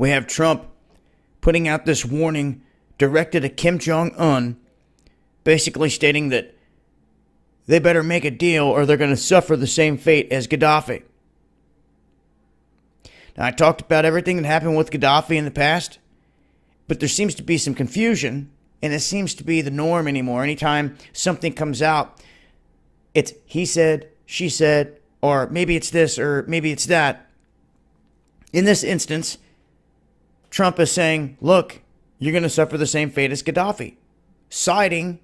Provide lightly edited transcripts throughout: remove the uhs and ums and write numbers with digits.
We have Trump putting out this warning directed at Kim Jong-un, basically stating that they better make a deal or they're going to suffer the same fate as Gaddafi. Now, I talked about everything that happened with Gaddafi in the past, but there seems to be some confusion, and it seems to be the norm anymore. Anytime something comes out, it's he said, she said, or maybe it's this, or maybe it's that. In this instance, Trump is saying, look, you're going to suffer the same fate as Gaddafi, citing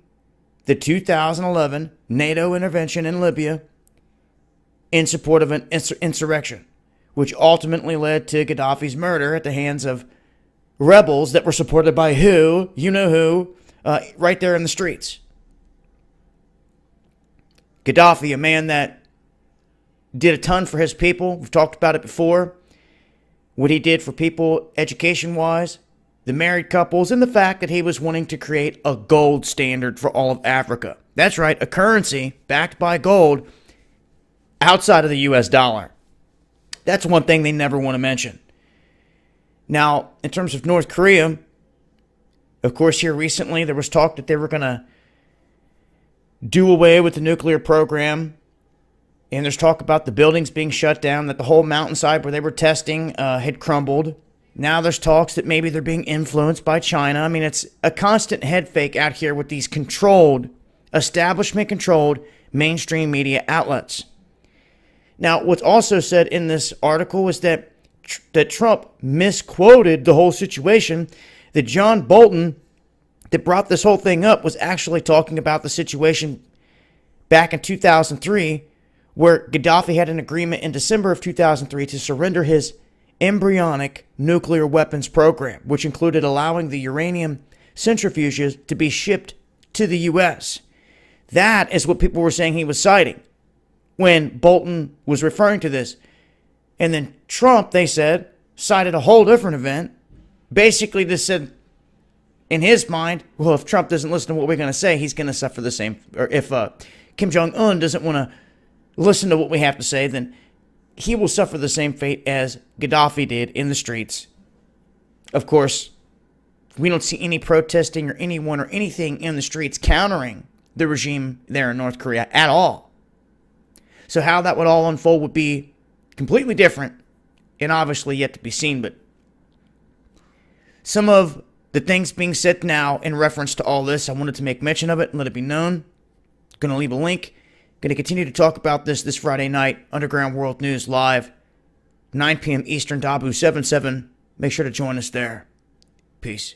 the 2011 NATO intervention in Libya in support of an insurrection, which ultimately led to Gaddafi's murder at the hands of rebels that were supported by who? You know who, right there in the streets. Gaddafi, a man that did a ton for his people. We've talked about it before. What he did for people education-wise, the married couples, and the fact that he was wanting to create a gold standard for all of Africa. That's right, a currency backed by gold outside of the U.S. dollar. That's one thing they never want to mention. Now, in terms of North Korea, of course, here recently there was talk that they were going to do away with the nuclear program. And there's talk about the buildings being shut down, that the whole mountainside where they were testing had crumbled. Now there's talks that maybe they're being influenced by China. I mean, it's a constant head fake out here with these controlled, establishment-controlled mainstream media outlets. Now, what's also said in this article was that Trump misquoted the whole situation, that John Bolton, that brought this whole thing up, was actually talking about the situation back in 2003, where Gaddafi had an agreement in December of 2003 to surrender his embryonic nuclear weapons program, which included allowing the uranium centrifuges to be shipped to the U.S. That is what people were saying he was citing when Bolton was referring to this. And then Trump, they said, cited a whole different event. Basically, this said, in his mind, well, if Trump doesn't listen to what we're going to say, he's going to suffer the same. Or if Kim Jong-un doesn't want to listen to what we have to say, then he will suffer the same fate as Gaddafi did in the streets. Of course, we don't see any protesting or anyone or anything in the streets countering the regime there in North Korea at all. So how that would all unfold would be completely different and obviously yet to be seen. But some of the things being said now in reference to all this, I wanted to make mention of it and let it be known. Going to leave a link. Going to continue to talk about this Friday night. Underground World News Live, 9 p.m. Eastern, Dabu 77. Make sure to join us there. Peace.